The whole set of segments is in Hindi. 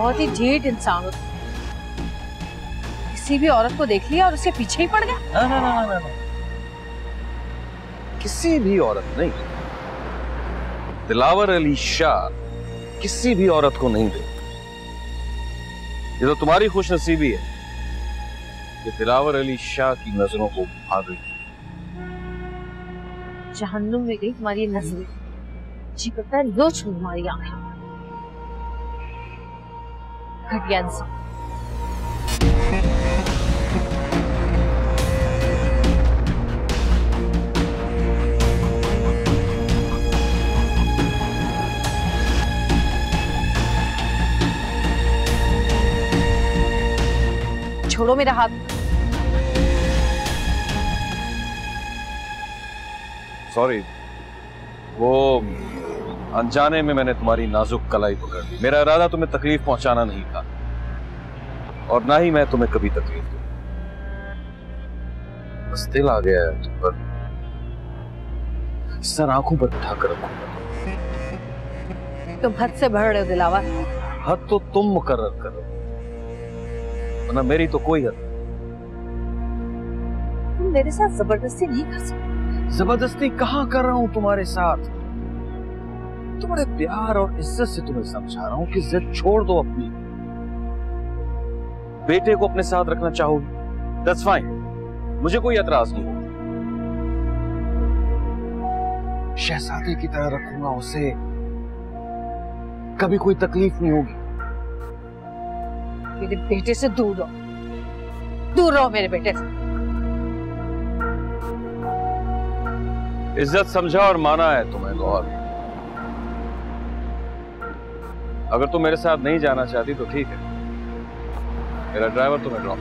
बहुत ही ढीठ इंसान हो। किसी भी औरत को देख लिया और उसके पीछे ही पड़ गया। ना। किसी भी औरत नहीं, दिलावर अली शाह किसी भी औरत को नहीं दे। ये तो तुम्हारी खुशनसीबी है कि दिलावर अली शाह की नजरों को भाग गई। जहन्नुम में गई तुम्हारी नजरें, जी करता है लो छू तुम्हारी आंखें। घटिया इंसान। छोड़ो मेरा हाथ। सॉरी, वो अनजाने में मैंने तुम्हारी नाजुक कलाई पकड़ ली। मेरा इरादा तुम्हें तकलीफ पहुंचाना नहीं था और ना ही मैं तुम्हें कभी तकलीफ दूं। बस दिल आ गया है तुम पर, सर आंखों पर बिठा कर रखूंगा। तुम हद से बढ़ रहे हो दिलावर। हद तो तुम मुकर्रर करो, वरना मेरी तो कोई हद। तुम मेरे साथ जबरदस्ती नहीं कर सकते। जबरदस्ती कहां कर रहा हूं तुम्हारे साथ? तुम्हारे प्यार और इज्जत से तुम्हें समझा रहा हूं कि जिद छोड़ दो अपनी। बेटे को अपने साथ रखना चाहोगी, दैट्स फाइन, मुझे कोई एतराज नहीं होगा। शहजादे की तरह रखूंगा उसे, कभी कोई तकलीफ नहीं होगी। मेरे बेटे से दूर रहो, दूर रहो मेरे बेटे से। इज्जत समझा और माना है तुम्हें गौर। अगर तुम मेरे साथ नहीं जाना चाहती तो ठीक है, मेरा ड्राइवर तुम्हें ड्रॉप।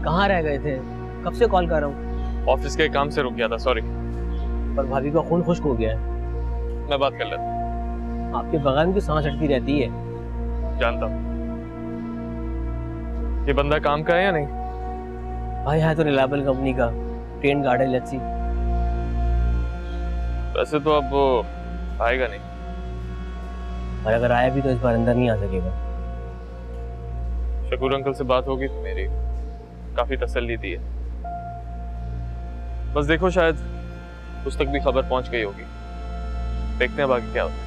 कहाँ रह गए थे? कब से कॉल कर रहा हूँ। ऑफिस के काम से रुक गया था, सॉरी। पर भाभी का खून खुश्क हो गया है। मैं बात कर लेता हूँ। आपके बगल में की सांस अटकी रहती है। जानता हूँ। ये बंदा काम का है या नहीं? भाई है तो रिलायबल कंपनी का, ट्रेन गार्ड है लच्छी। वैसे तो अब वो आएगा नहीं, और अगर आया भी तो इस बार अंदर नहीं आ सकेगा। शकूर अंकल से बात होगी तो मेरी काफी तसल्ली दी है। बस देखो, शायद उस तक भी खबर पहुंच गई होगी। देखते हैं बाकी क्या होता है।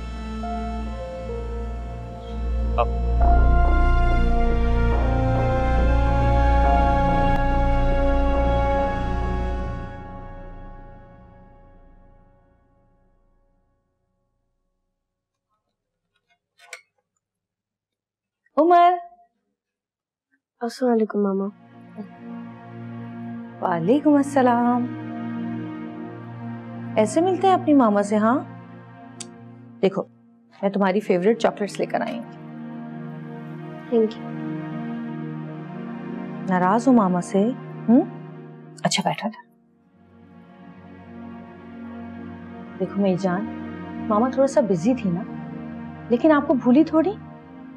उमर। अस्सलाम वालेकुम मामा। वालेकुम अस्सलाम। ऐसे मिलते हैं अपनी मामा से? हाँ, देखो मैं तुम्हारी फेवरेट चॉकलेट्स लेकर आई हूँ। Thank you. नाराज हो मामा से? अच्छा बैठा था। देखो मेरी जान, मामा थोड़ा सा बिजी थी ना, लेकिन आपको भूली थोड़ी,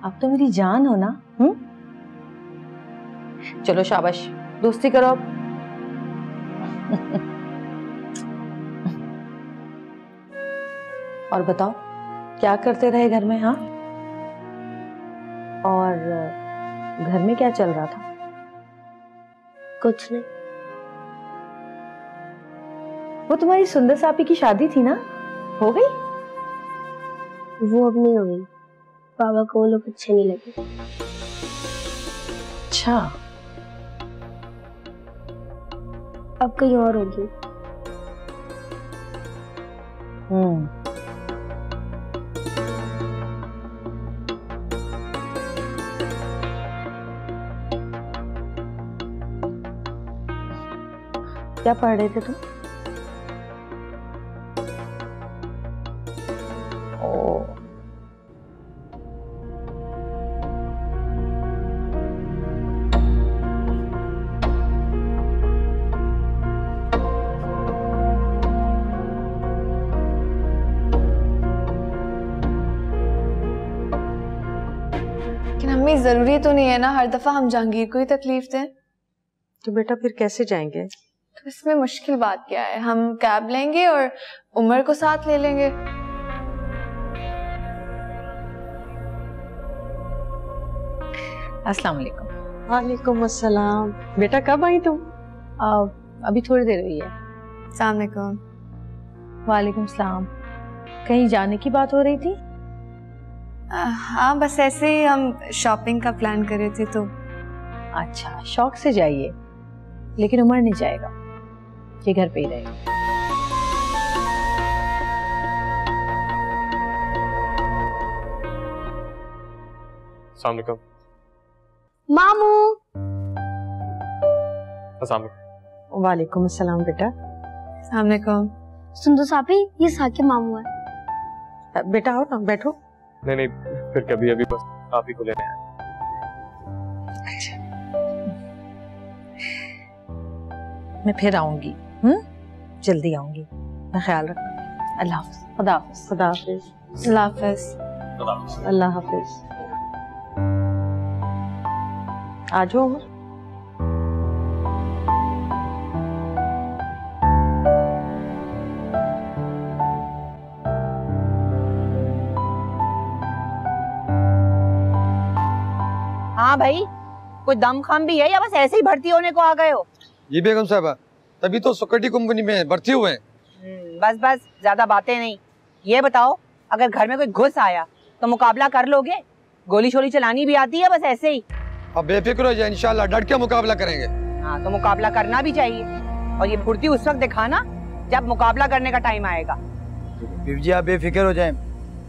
आप तो मेरी जान हो ना। चलो शाबाश, दोस्ती करो अब। और बताओ क्या करते रहे घर में? हाँ, और घर में क्या चल रहा था? कुछ नहीं। वो तुम्हारी सुंदर सापी की शादी थी ना, हो गई? वो अब नहीं होगी, पापा को वो लोग अच्छे नहीं लगे। अच्छा, अब कहीं और होगी। क्या पढ़ रहे थे तुम? ओ, लेकिन हमें जरूरी तो नहीं है ना हर दफा हम जहांगीर को ही तकलीफ दें। तो बेटा फिर कैसे जाएंगे? तो इसमें मुश्किल बात क्या है, हम कैब लेंगे और उमर को साथ ले लेंगे। अस्सलाम वालेकुम। वालेकुम अस्सलाम। बेटा कब आई तुम? अभी थोड़ी देर हुई है। अस्सलाम वालेकुम। वालेकुम सलाम। कहीं जाने की बात हो रही थी? हाँ बस ऐसे ही हम शॉपिंग का प्लान कर रहे थे तो। अच्छा, शौक से जाइए, लेकिन उमर नहीं जाएगा, ये घर पे ही रहेगा। अस्सलाम वालेकुम। मामू। अस्सलाम वालेकुम। वालेकुम अस्सलाम बेटा। अस्सलाम वालेकुम। सुंदर सापी, ये साके मामू है। बेटा आओ ना, बैठो। नहीं नहीं, फिर कभी अभी बस आप ही को लेने आए। मैं फिर आऊंगी, जल्दी आऊंगी। मैं ख्याल रखूंगी। अल्लाह हाफ़िज़। खुदा हाफ़िज़। खुदा हाफिज। अल्लाह हाफ़िज़। अल्लाह हाफिज। आ जाओ उमर। हाँ भाई, कोई दम खम भी है या बस ऐसे ही भर्ती होने को आ गए हो? ये बेगम साहबा, तभी तो सिक्योरिटी कंपनी में भर्ती हुए हैं। बस बस, ज्यादा बातें नहीं। ये बताओ, अगर घर में कोई घुस आया तो मुकाबला कर लोगे? गोली शोली चलानी भी आती है बस ऐसे ही? अब बेफिक्र हो जाए, इंशाल्लाह डट के मुकाबला करेंगे। हाँ, तो मुकाबला करना भी चाहिए, और ये फुर्ती उस वक्त दिखाना जब मुकाबला करने का टाइम आएगा। बीवी जी आप बेफिक्र हो जाएं,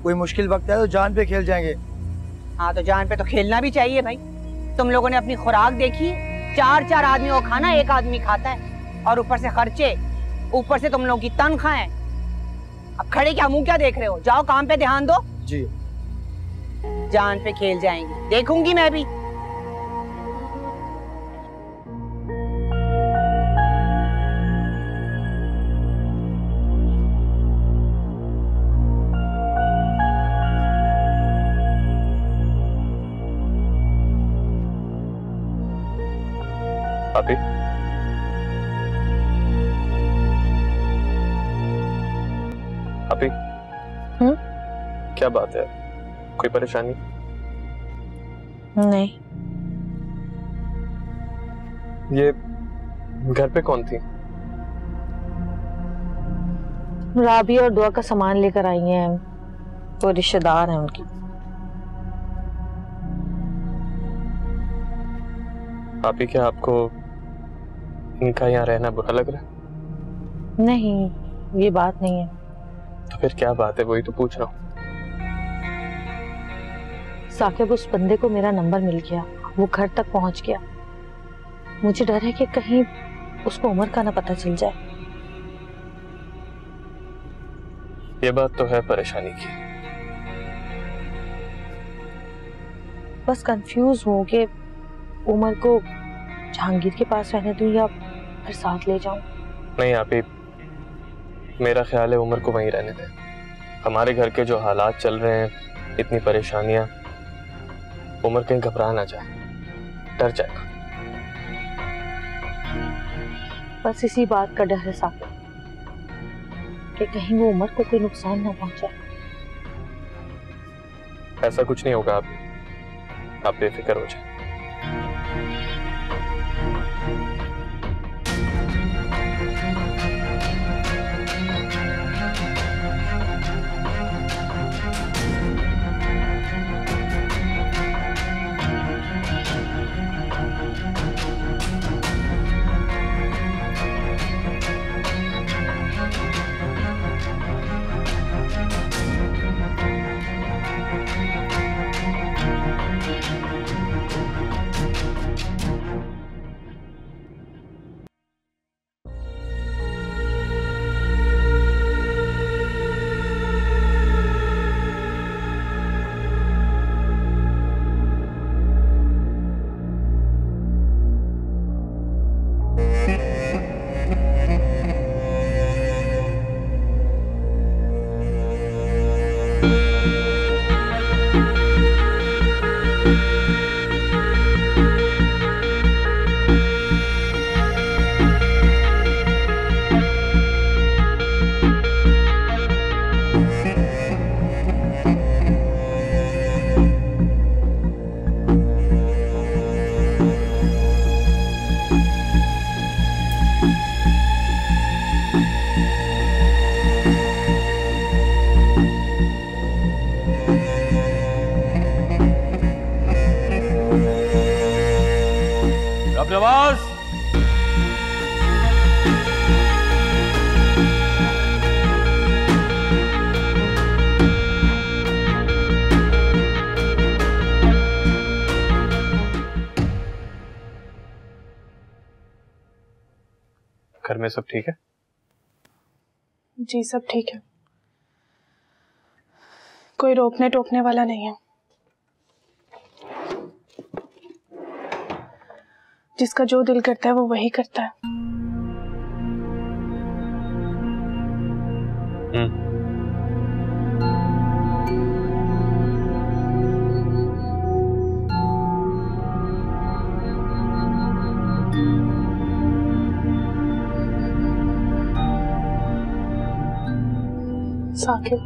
कोई मुश्किल वक्त है तो जान पे खेल जाएंगे। हाँ, तो जान पे तो खेलना भी चाहिए भाई। तुम लोगों ने अपनी खुराक देखी, 4-4 आदमियों को खाना एक आदमी खाता है, और ऊपर से खर्चे, ऊपर से तुम लोगों की तनख्वाहें। अब खड़े क्या मुंह क्या देख रहे हो? जाओ काम पे ध्यान दो। जी। जान पे खेल जाएंगे, देखूंगी मैं भी। अभी अभी क्या बात है, कोई परेशानी? नहीं। ये घर पे कौन थी? राबी और दुआ का सामान लेकर आई हैं, वो रिश्तेदार हैं उनकी। अभी क्या आपको इनका यहाँ रहना बुरा लग रहा है? नहीं, ये बात नहीं है। तो फिर क्या बात है, वही तो पूछ रहा हूँ। साकिब, उस बंदे को मेरा नंबर मिल गया, वो घर तक पहुंच गया। मुझे डर है कि कहीं उसको उमर का ना पता चल जाए। ये बात तो है परेशानी की। बस कंफ्यूज हूँ कि उमर को जहांगीर के पास रहने दूं या फिर साथ ले जाऊं। नहीं आप ही, मेरा ख्याल है उमर को वहीं रहने दें। हमारे घर के जो हालात चल रहे हैं, इतनी परेशानियां, उमर कहीं घबरा ना जाए, डर जाएगा। बस इसी बात का डर है साकिब कि कहीं वो उमर को कोई नुकसान ना पहुंचाए। ऐसा कुछ नहीं होगा, आप बेफिक्र हो जाए। में सब ठीक है? जी सब ठीक है, कोई रोकने टोकने वाला नहीं है। जिसका जो दिल करता है वो वही करता है। साकिब,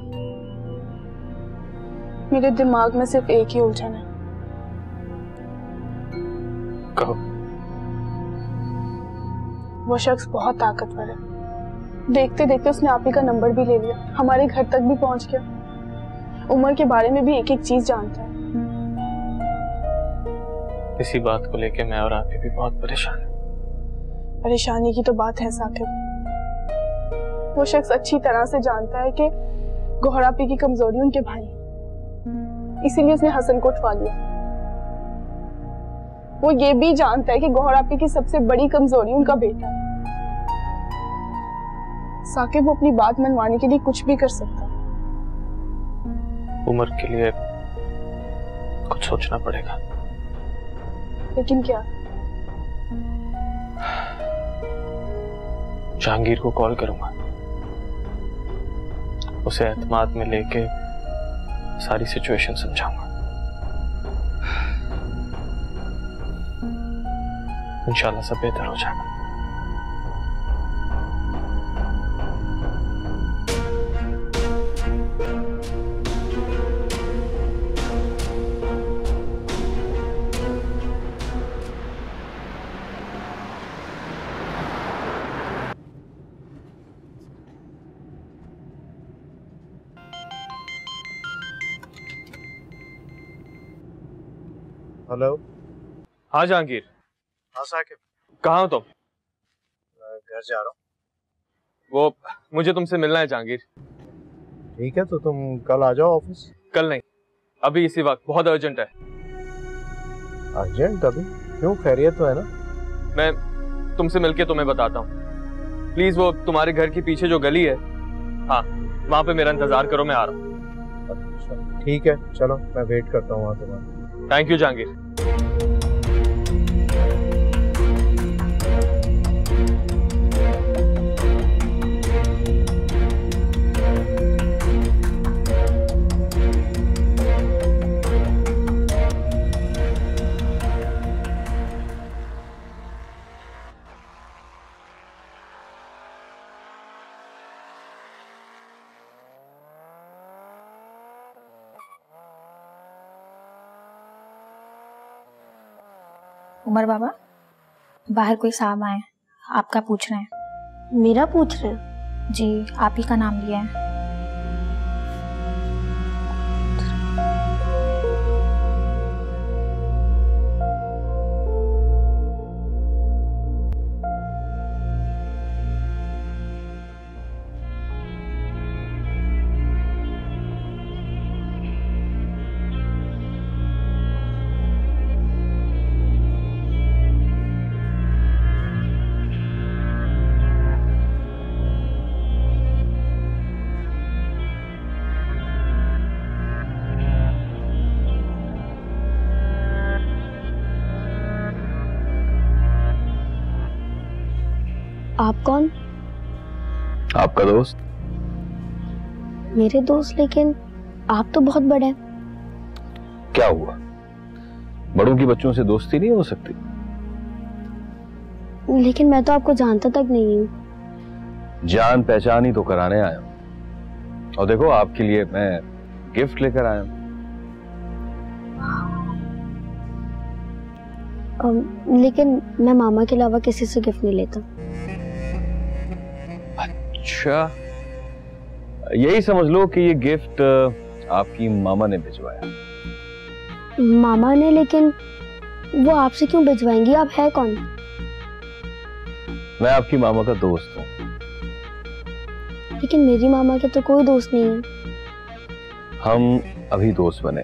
मेरे दिमाग में सिर्फ एक ही उलझन है। कहो। वो शख्स बहुत ताकतवर है, देखते देखते उसने आप ही का नंबर भी ले लिया, हमारे घर तक भी पहुंच गया, उमर के बारे में भी एक एक चीज जानता है। इसी बात को लेके मैं और आप भी बहुत परेशान हैं। परेशानी की तो बात है साकिब, वो शख्स अच्छी तरह से जानता है कि गोहरापी की कमजोरी उनके भाई है, इसीलिए उसने हसन को उठवा लिया। वो ये भी जानता है कि गोहरापी की सबसे बड़ी कमजोरी उनका बेटा है। साकिब, वो अपनी बात मनवाने के लिए कुछ भी कर सकता है। उमर के लिए कुछ सोचना पड़ेगा। लेकिन क्या? जहांगीर को कॉल करूंगा, उसे एतमाद में लेके सारी सिचुएशन समझाऊंगा। इंशाल्लाह सब बेहतर हो जाएगा। हेलो। हाँ जहांगीर। हाँ साकिब। कहाँ हो तुम? घर जा रहा हूँ। वो मुझे तुमसे मिलना है जहांगीर। ठीक है, तो तुम कल आ जाओ ऑफिस। कल नहीं, अभी इसी वक्त, बहुत अर्जेंट है। अर्जेंट अभी? क्यों, खैरियत तो है ना? मैं तुमसे मिलके तुम्हें बताता हूँ। प्लीज वो तुम्हारे घर के पीछे जो गली है, हाँ वहाँ पे मेरा इंतजार करो, मैं आ रहा हूँ। अच्छा ठीक है, चलो मैं वेट करता हूँ वहाँ तुम्हारा। Thank you Jahangir. उमर बाबा, बाहर कोई साहब आए, आपका पूछ रहे हैं। मेरा पूछ रहे हैं? जी, आप ही का नाम लिया है। आप कौन? आपका दोस्त। मेरे दोस्त? लेकिन आप तो बहुत बड़े हैं। क्या हुआ, बड़ों की बच्चों से दोस्ती नहीं हो सकती? लेकिन मैं तो आपको जानता तक नहीं हूँ। जान पहचान ही तो कराने आया हूँ। और देखो, आपके लिए मैं गिफ्ट लेकर आया हूँ। लेकिन मैं मामा के अलावा किसी से गिफ्ट नहीं लेता। अच्छा, यही समझ लो कि ये गिफ्ट आपकी मामा ने भिजवाया। मामा ने? लेकिन वो आपसे क्यों भिजवाएंगी? आप है कौन? मैं आपकी मामा का दोस्त हूँ। लेकिन मेरी मामा के तो कोई दोस्त नहीं है। हम अभी दोस्त बने।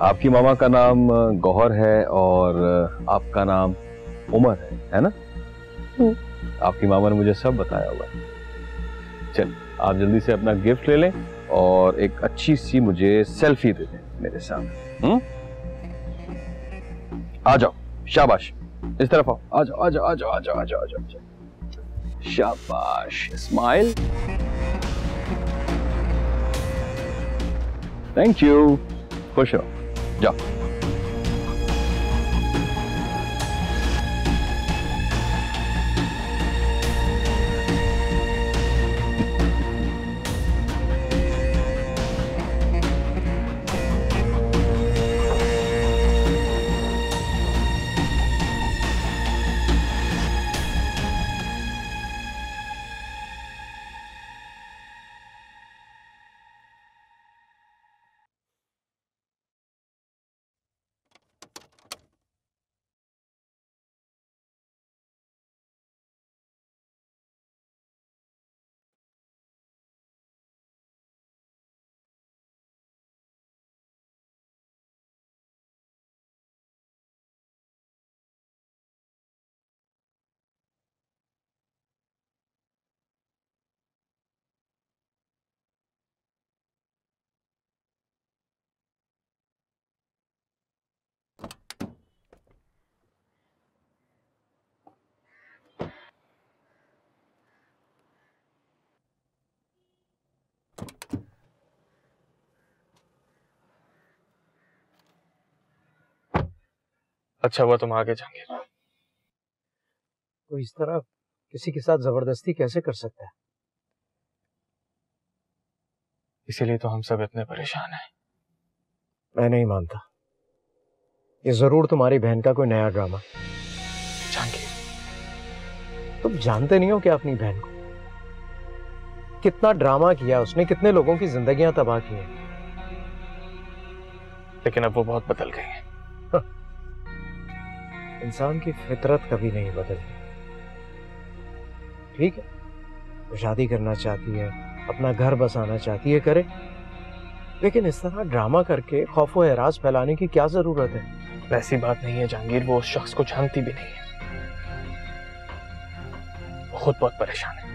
आपकी मामा का नाम गौहर है और आपका नाम उमर है ना? आपकी मामा ने मुझे सब बताया हुआ है। चल आप जल्दी से अपना गिफ्ट ले लें और एक अच्छी सी मुझे सेल्फी दे दें मेरे साथ। आ जाओ, शाबाश, इस तरफ आओ, आ जाओ आ जाओ आ जाओ आ जाओ आ जाओ आ जाओ, शाबाश, स्माइल, थैंक यू, खुश रहो, जाओ। अच्छा हुआ तुम आगे जाएंगे। तो इस तरह किसी के साथ जबरदस्ती कैसे कर सकता है? इसीलिए तो हम सब इतने परेशान हैं। मैं नहीं मानता, ये जरूर तुम्हारी बहन का कोई नया ड्रामा। जहांगीर, तुम जानते नहीं हो क्या अपनी बहन को? कितना ड्रामा किया उसने, कितने लोगों की जिंदगियां तबाह की हैं। लेकिन अब वो बहुत बदल गई है। इंसान की फितरत कभी नहीं बदलती। ठीक है, वो शादी करना चाहती है, अपना घर बसाना चाहती है, करे, लेकिन इस तरह ड्रामा करके खौफ व एराज फैलाने की क्या जरूरत है? वैसी बात नहीं है जहांगीर, वो उस शख्स को जानती भी नहीं है। वो खुद बहुत परेशान है।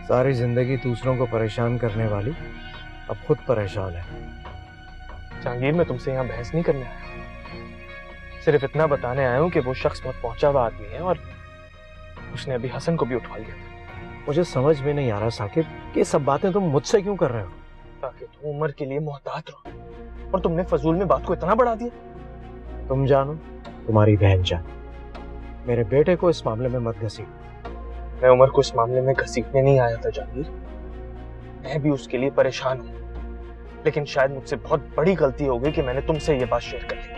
सारी जिंदगी दूसरों को परेशान करने वाली अब खुद परेशान है। जहांगीर, मैं तुमसे यहाँ बहस नहीं करने आया, सिर्फ इतना बताने आया हूँ कि वो शख्स बहुत पहुंचा हुआ आदमी है और उसने अभी हसन को भी उठवा लिया था। मुझे समझ में नहीं आ रहा साकिब, ये सब बातें तुम मुझसे क्यों कर रहे हो? ताकि तुम उमर के लिए मोहतात रहो, और तुमने फजूल में बात को इतना बढ़ा दिया। तुम जानो, तुम्हारी बहन जाने, मेरे बेटे को इस मामले में मत घसीट। मैं उमर को इस मामले में घसीटने नहीं आया था जहांगीर, मैं भी उसके लिए परेशान हूँ, लेकिन शायद मुझसे बहुत बड़ी गलती हो गई कि मैंने तुमसे ये बात शेयर कर ली।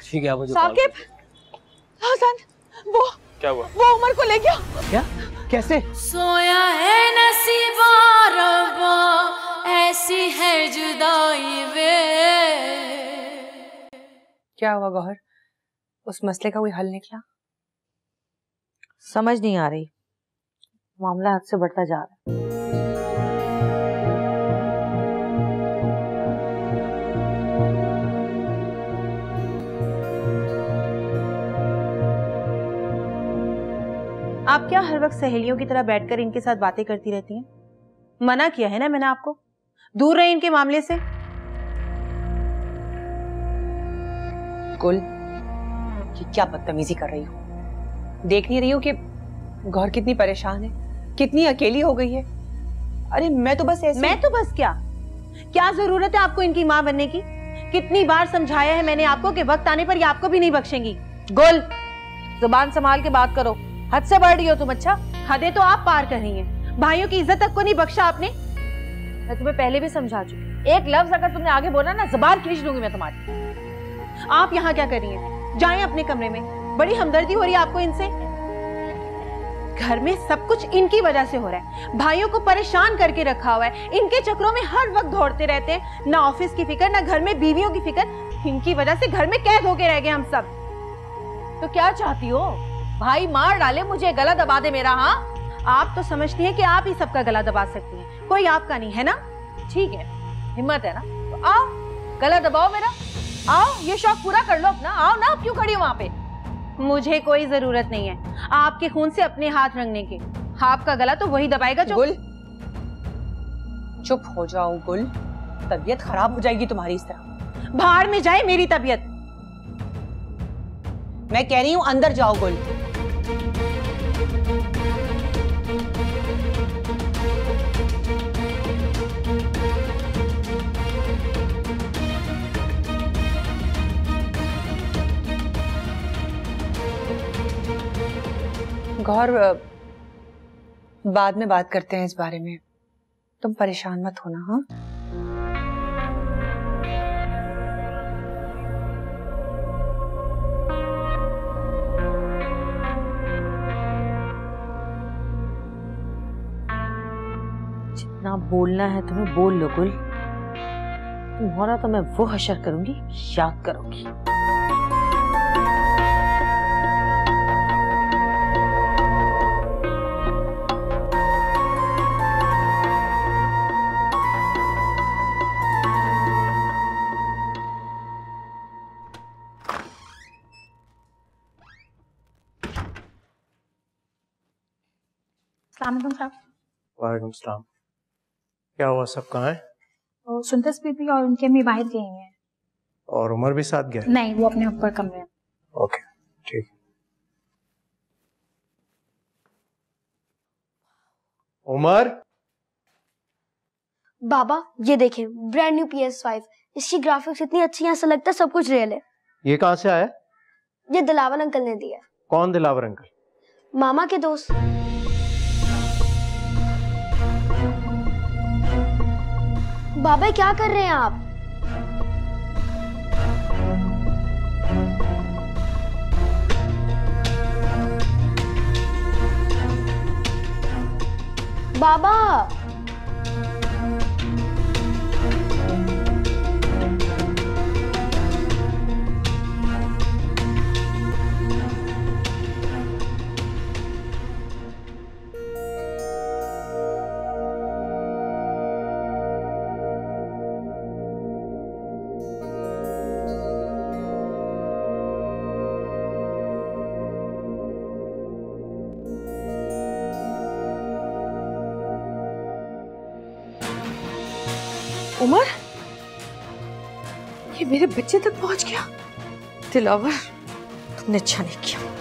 ठीक है, मुझे साकिब, हसन, वो क्या हुआ? वो उमर को ले गया। क्या? कैसे? सोया है नसीबा रब्बा, ऐसी है जुदाई वे। क्या हुआ गौहर, उस मसले का कोई हल निकला? समझ नहीं आ रही, मामला हद से बढ़ता जा रहा है। आप क्या हर वक्त सहेलियों की तरह बैठकर इनके साथ बातें करती रहती हैं? मना किया है ना मैंने आपको, दूर रहे इनके मामले से। गुल, ये क्या बदतमीजी कर रही हो? देख नहीं रही हो कि गौर कितनी परेशान है, कितनी अकेली हो गई है? अरे मैं तो बस ऐसे। मैं तो बस क्या जरूरत है आपको इनकी माँ बनने की? कितनी बार समझाया है मैंने आपको कि वक्त आने पर ये आपको भी नहीं बख्शेंगी। गुल, जुबान संभाल के बात करो, हद से बढ़ रही हो तुम। अच्छा, हदें तो आप पार कर रही हैं, भाइयों की इज्जत तक को नहीं बख्शा आपने। मैं तुम्हें पहले भी समझा चुकी, एक लफ्ज अगर तुमने आगे बोला ना, जुबान खींच लूंगी मैं तुम्हारी। आप यहाँ क्या कर रही हैं? जाएं अपने कमरे में। बड़ी हमदर्दी हो रही है आपको इनसे। घर में सब कुछ इनकी वजह से हो रहा है। भाइयों को परेशान करके रखा हुआ है। इनके चक्रों में हर वक्त दौड़ते रहते हैं। ना ऑफिस की फिक्र, ना घर में बीवियों की फिक्र। इनकी वजह से घर में कैद होके रह गए हम सब। तो क्या चाहती हो? भाई मार डाले, मुझे गला दबा दे मेरा। हाँ, आप तो समझती हैं कि आप ही सबका गला दबा सकती हैं, कोई आपका नहीं है ना? ठीक है, हिम्मत है ना, तो आओ गला दबाओ मेरा। आओ, ये शौक पूरा कर लो अपना। आओ ना, क्यों खड़ी हो वहां पे? मुझे कोई जरूरत नहीं है आपके खून से अपने हाथ रंगने की। आपका गला तो वही दबाएगा जो। गुल, चुप हो जाओ गुल, तबीयत खराब हो जाएगी तुम्हारी इस तरह। बाहर में जाए मेरी तबीयत। मैं कह रही हूं अंदर जाओ गुल। गौर, बाद में बात करते हैं इस बारे में, तुम परेशान मत होना। हाँ, जितना बोलना है तुम्हें बोल लो गुल। तुम्हारा तो मैं वो हशर करूंगी, याद करोगी। वालेकुम सलाम। क्या हुआ, सब कहाँ है? सुंदस बीबी और उनके अम्मी बाहर गई हैं। और उमर भी साथ गया? नहीं, वो अपने ऊपर कमरे में। ओके, ठीक। उमर, बाबा ये देखें, ब्रांड न्यू PS5। इसकी ग्राफिक्स इतनी अच्छी हैं, ऐसा लगता है सब कुछ रियल है। ये कहाँ से आया? ये दिलावर अंकल ने दिया। कौन दिलावर अंकल? मामा के दोस्त। बाबा क्या कर रहे हैं आप? बाबा उमर, ये मेरे बच्चे तक पहुंच गया। दिलावर, तुमने अच्छा नहीं किया।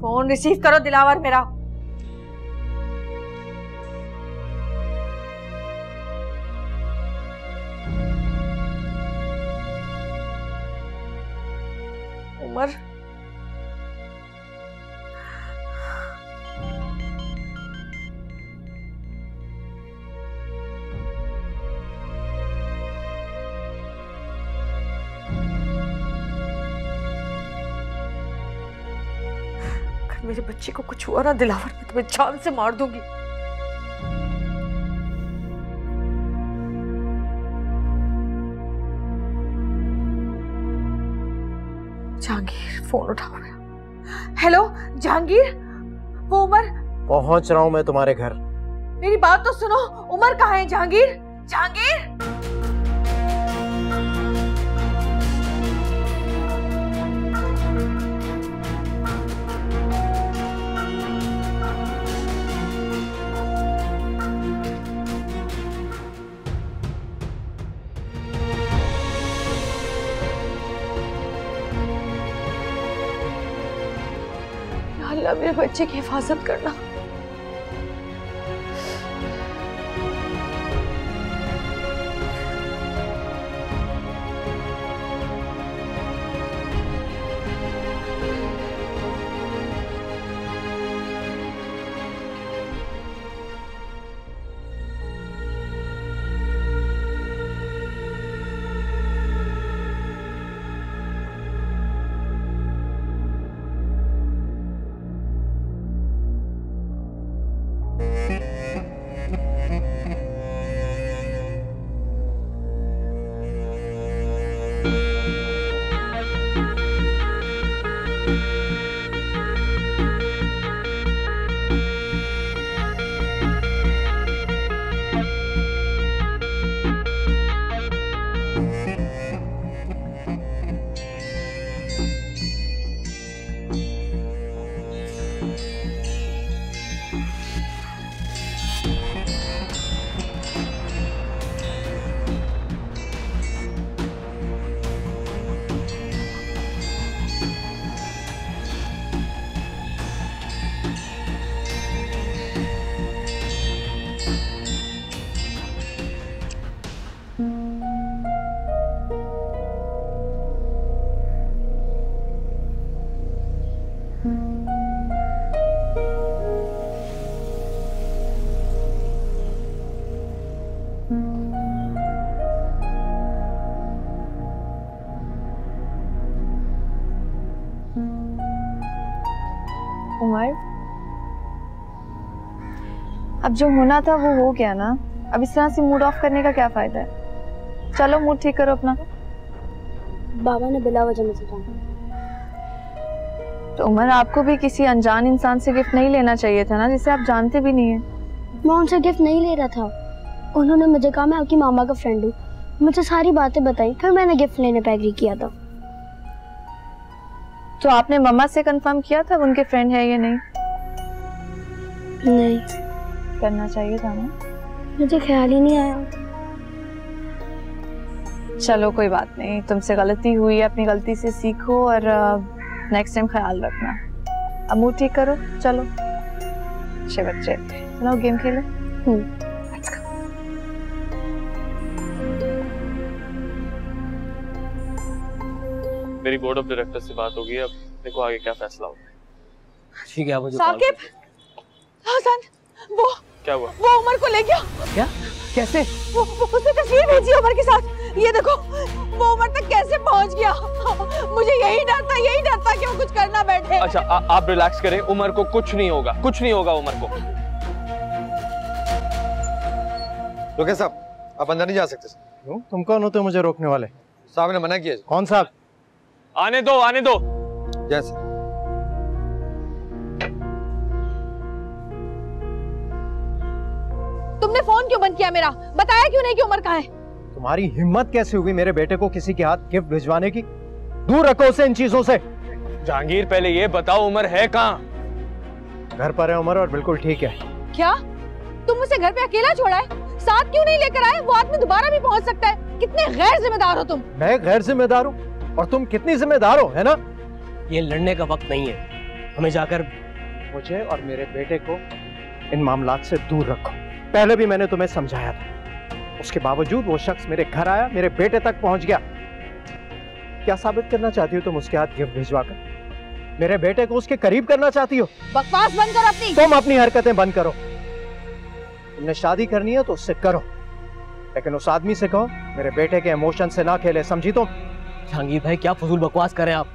फोन रिसीव करो दिलावर मेरा। उमर, मेरे बच्चे को कुछ हुआ ना दिलावर, मैं तुम्हें जान से मार दूंगी। जहांगीर, फोन उठाओ। हेलो जहांगीर, वो उमर। पहुंच रहा हूं मैं तुम्हारे घर। मेरी बात तो सुनो, उमर कहाँ है? जहांगीर, जहांगीर। अल्लाह मेरे बच्चे की हिफाजत करना। उमर, अब जो होना था वो हो गया ना। अब इस तरह से मूड ऑफ करने का क्या फायदा है? चलो मूड ठीक करो अपना। बाबा ने बिला वजह मुझे डांटा। तो उमर, आपको भी किसी अनजान इंसान से गिफ्ट नहीं लेना चाहिए था ना, जिसे आप जानते भी नहीं है। मैं उनसे गिफ्ट नहीं ले रहा था। उन्होंने मुझे कहा मैं आपकी मामा का फ्रेंड हूँ, मुझे सारी बातें बताई, फिर मैंने गिफ्ट लेने पे एग्री किया था। तो आपने मम्मा से कंफर्म किया था उनके फ्रेंड है या नहीं? नहीं करना चाहिए था ना। मुझे ख्याल ही नहीं आया। चलो कोई बात नहीं, तुमसे गलती हुई है, अपनी गलती से सीखो और नेक्स्ट टाइम ख्याल रखना। अब मूड ठीक करो, चलो अच्छे बच्चे, चलो गेम खेले। मेरी बोर्ड ऑफ डायरेक्टर से बात होगी, अब देखो आगे क्या फैसला होता है। ठीक है, आप मुझे साकिब, हसन, वो क्या हुआ? वो उमर को ले गया। क्या? कैसे? वो उसने तस्वीर भेजी उमर के साथ, ये देखो। वो उमर तक कैसे पहुंच गया? मुझे यही डर था कि वो कुछ करना बैठे। अच्छा आप रिलैक्स करें, उमर को कुछ नहीं होगा, कुछ नहीं होगा उमर को। रोके साहब, आप अंदर नहीं जा सकते। क्यों? तुम कौन होते हो मुझे रोकने वाले? साहब ने मना किया। कौन साहब? आने दो, आने दो। जैसे तुमने फोन क्यों बंद किया मेरा? बताया क्यों नहीं कि उमर कहाँ है? तुम्हारी हिम्मत कैसे हुई मेरे बेटे को किसी के हाथ गिफ्ट भिजवाने की? दूर रखो उसे इन चीजों से। जहांगीर पहले ये बताओ उमर है कहाँ? घर पर है उमर और बिल्कुल ठीक है। क्या तुम उसे घर पे अकेला छोड़ा है? साथ क्यों नहीं लेकर आए? वो आदमी दोबारा भी पहुंच सकता है। कितने गैर जिम्मेदार हो तुम। मैं गैर जिम्मेदार हूँ और तुम कितनी जिम्मेदार हो, है ना? ये लड़ने का वक्त नहीं है, हमें जाकर मुझे और मेरे बेटे को इन मामलात से दूर रखो। पहले भी मैंने तुम्हें समझाया था, उसके बावजूद वो शख्स मेरे घर आया, मेरे बेटे तक पहुंच गया। क्या साबित करना चाहती हो तुम उसके हाथ गिफ्ट भिजवाकर? मेरे बेटे को उसके करीब करना चाहती हो? बकवास बंद कर अपनी। तुम अपनी हरकतें बंद करो। तुमने शादी करनी है तो उससे करो, लेकिन उस आदमी से कहो मेरे बेटे के इमोशन से ना खेले, समझी तुम? जहांगीर भाई क्या फजूल बकवास कर रहे हैं आप?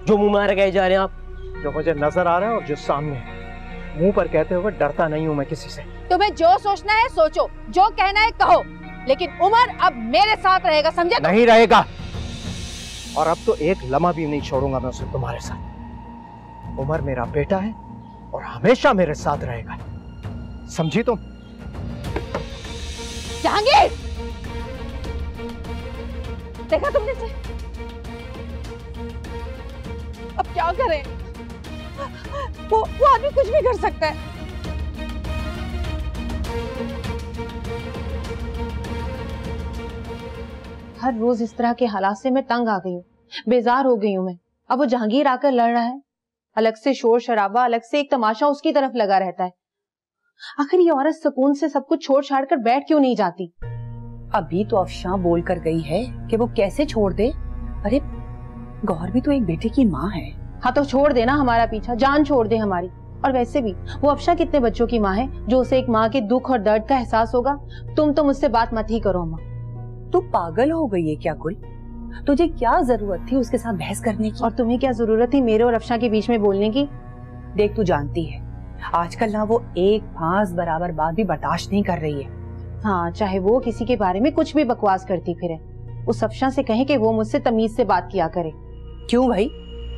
जो मुंह मारे गए जा रहे हैं आप। जो मुझे नजर आ रहा है और जो सामने है, मुंह पर कहते हुए डरता नहीं हूं मैं किसी से। तुम्हें जो सोचना है सोचो, जो कहना है कहो, लेकिन उमर अब मेरे साथ रहेगा, समझे? नहीं रहेगा, और अब तो एक लम्हा भी नहीं छोड़ूंगा मैं उसे तुम्हारे साथ। उमर मेरा बेटा है और हमेशा मेरे साथ रहेगा, समझी तुम? जहांगीर, देखा तुमने से? अब क्या करें? वो आदमी कुछ भी कर सकता है। हर रोज इस तरह के हालात से मैं तंग आ गई हूँ, बेजार हो गई हूँ मैं। अब वो जहांगीर आकर लड़ रहा है, अलग से शोर शराबा, अलग से एक तमाशा उसकी तरफ लगा रहता है। आखिर ये औरत सुकून से सब कुछ छोड़ छाड़ कर बैठ क्यों नहीं जाती? अभी तो अफशां बोल कर गई है कि वो कैसे छोड़ दे। अरे गौहर भी तो एक बेटे की माँ है। हाँ तो छोड़ देना हमारा पीछा, जान छोड़ दे हमारी। और वैसे भी वो अफशां कितने बच्चों की माँ है जो उसे एक माँ के दुख और दर्द का एहसास होगा। तुम तो मुझसे बात मत ही करो अम्मा। तू पागल हो गई है क्या गुल? तुझे क्या जरूरत थी उसके साथ बहस करने की? और तुम्हें क्या जरूरत थी मेरे और अफशां के बीच में बोलने की? देख, तू जानती है आजकल ना वो एक फांस बराबर बात भी बर्दाश्त नहीं कर रही है। हाँ, चाहे वो किसी के बारे में कुछ भी बकवास करती फिरे, उस अफशां से कहे कि वो मुझसे तमीज से बात किया करे। क्यों भाई?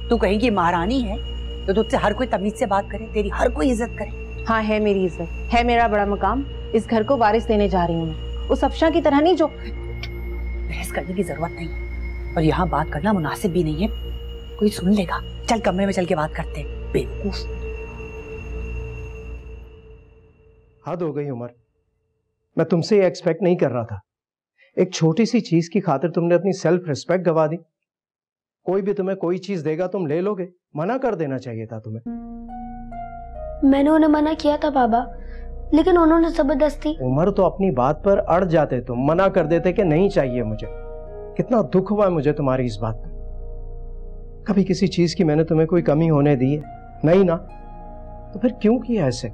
तू कहेगी महारानी है तो तुझसे हर कोई तमीज से बात करे, तेरी हर कोई इज्जत करे। हाँ, है मेरी इज्जत, है मेरा बड़ा मकाम। इस घर को वारिस देने जा रही हूँ मैं, उस अफशां की तरह नहीं जो। बहस करने की जरूरत नहीं है और यहाँ बात करना मुनासिब भी नहीं है, कोई सुन लेगा। चल कमरे में चल के बात करते हैं, बेवकूफ। हद हो गई उमर, मैं तुमसे ये एक्सपेक्ट नहीं कर रहा था। एक छोटी सी चीज की खातिर तुमने अपनी सेल्फ रिस्पेक्ट गवा दी। कोई भी तुम्हें कोई चीज देगा तुम ले लोगे, मना कर देना चाहिए था तुम्हें। मैंने उन्हें मना किया था बाबा, लेकिन उन्होंने जबरदस्ती। उमर तो अपनी बात पर अड़ जाते, तुम मना कर देते कि नहीं चाहिए मुझे। कितना दुख हुआ है मुझे तुम्हारी इस बात पर। कभी किसी चीज की मैंने तुम्हें कोई कमी होने दी है? नहीं ना, तो फिर क्यों किया ऐसे?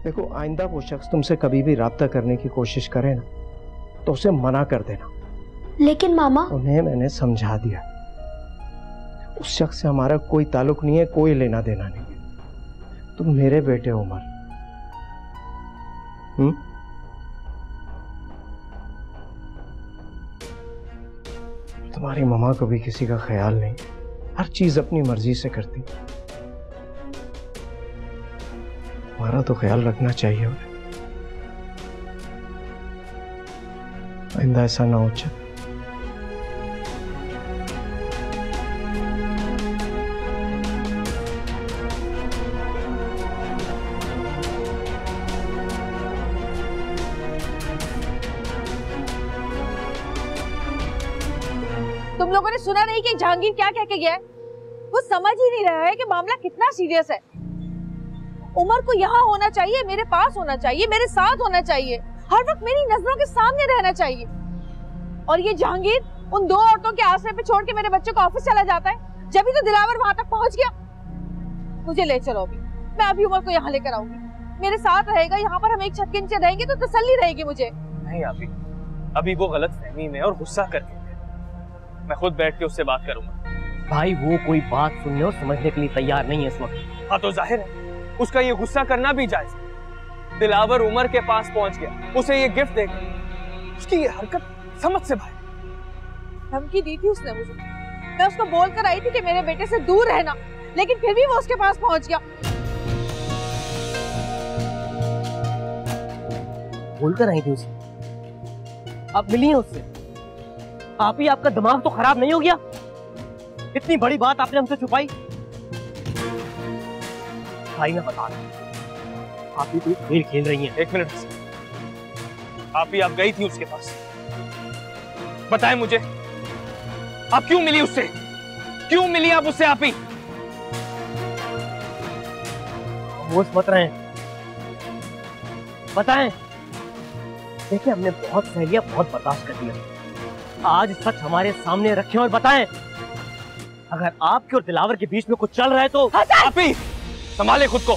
देखो, आइंदा वो शख्स तुमसे कभी भी राब्ता करने की कोशिश करे ना तो उसे मना कर देना। लेकिन मामा, उन्हें मैंने समझा दिया, उस शख्स से हमारा कोई ताल्लुक नहीं है, कोई लेना देना नहीं है। तुम मेरे बेटे हो उमर। तुम्हारी मम्मा को भी किसी का ख्याल नहीं, हर चीज अपनी मर्जी से करती। हमारा तो ख्याल रखना चाहिए उन्हें। आइंदा ऐसा ना हो। तुम लोगों ने सुना नहीं कि जहांगीर क्या कह के गया है? वो समझ ही नहीं रहा है कि मामला कितना सीरियस है। उमर को यहाँ होना चाहिए, मेरे पास होना चाहिए, मेरे साथ होना चाहिए, हर वक्त मेरी नजरों के सामने रहना चाहिए। और ये जहांगीर उन दो औरतों के आश्रय पे छोड़ के मेरे बच्चे को ऑफिस चला जाता है। जब भी तो दिलावर वहां तक पहुंच गया। मुझे ले चलो अभी, मैं अभी उमर को यहाँ लेकर आऊंगी, मेरे साथ रहेगा। यहाँ पर हम एक छत के नीचे रहेंगे तो तसल्ली रहेगी मुझे। नहीं अभी वो गलत फहमी में और गुस्सा करके, मैं खुद बैठ के उससे बात करूंगा। भाई वो कोई बात सुनने और समझने के लिए तैयार नहीं है इस वक्त। हाँ तो जाहिर है उसका ये गुस्सा करना भी जायज है। दिलावर उमर के पास पहुंच गया, उसे ये गिफ्ट देकर उसकी ये हरकत समझ से बाहर। धमकी दी थी उसने मुझे, मैं उसको बोल कर आई थी कि मेरे बेटे से दूर रहना, लेकिन फिर भी वो उसके पास पहुंच गया। बोलकर आई थी उसे, आप मिली हैं उससे? आप ही, आपका दिमाग तो खराब नहीं हो गया? इतनी बड़ी बात आपने हमसे छुपाई। भाई मैं बता रहा हूं, आप ही कोई खेल खेल रही हैं। एक मिनट, आप गई थी उसके पास, बताएं मुझे आप क्यों मिली उससे? क्यों मिली आप उससे? आप ही होश मत रहे, बताएं। देखिए हमने बहुत सह लिया, बहुत बर्दाश्त कर दिया, आज सच हमारे सामने रखें और बताएं। अगर आपके और दिलावर के बीच में कुछ चल रहा है तो आप ही संभाले खुद को।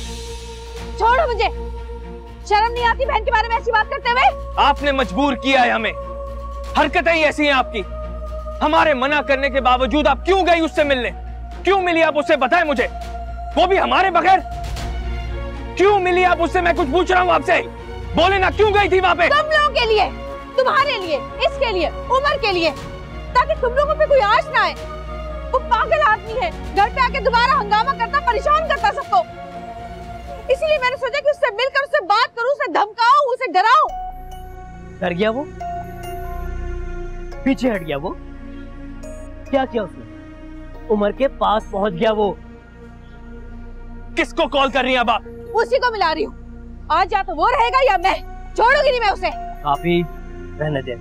छोड़ो मुझे, शर्म नहीं आती बहन के बारे में ऐसी बात करते हुए? आपने मजबूर किया है हमें, हरकतें ही ऐसी हैं आपकी। हमारे मना करने के बावजूद आप क्यों गई उससे मिलने? क्यों मिली आप उससे? बताएं मुझे, वो भी हमारे बगैर। क्यों मिली आप उससे? मैं कुछ पूछ रहा हूँ आपसे, बोले ना क्यों गई थी वहां पे? तुम लोगों के लिए, तुम्हारे लिए, इसके लिए, उमर के लिए, ताकि तुम लोगों पे कोई आश ना आए। वो पागल आदमी है, घर पे आके दोबारा हंगामा करता, परेशान करता सबको। इसीलिए मैंने सोचा कि उससे मिलकर उससे बात करूं, उसे धमकाऊं, उसे डराऊं। डर गया वो, पीछे हट गया वो। क्या किया उसने? उमर के पास पहुंच गया वो। किसको कॉल कर रही है अब आप? उसी को मिला रही हूँ। आज या तो वो रहेगा या मैं, छोड़ूंगी नहीं मैं उसे। काफी, रहने दे।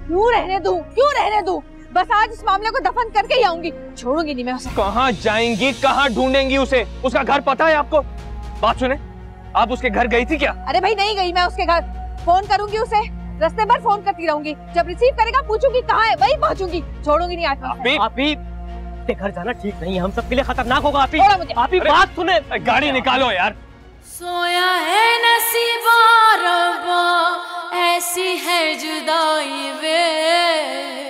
क्यों रहने दूं? क्यों रहने दूं? बस आज इस मामले को दफन करके ही आऊंगी, छोड़ूंगी नहीं मैं उसे। कहाँ जाएंगी, कहाँ ढूंढेंगी उसे? उसका घर पता है आपको? बात सुने, आप उसके घर गई थी क्या? अरे भाई नहीं गई मैं उसके घर, फोन करूंगी उसे, रास्ते भर फोन करती रहूंगी, जब रिसीव करेगा पूछूंगी कहाँ है, वही पहुंचूंगी, छोड़ूंगी नहीं आज। आप ही घर जाना ठीक नहीं है, हम सब के लिए खतरनाक होगा। आप ही बात सुने, गाड़ी निकालो यार। सोया है नसीबा रब्बा, ऐसी है जुदाई वे।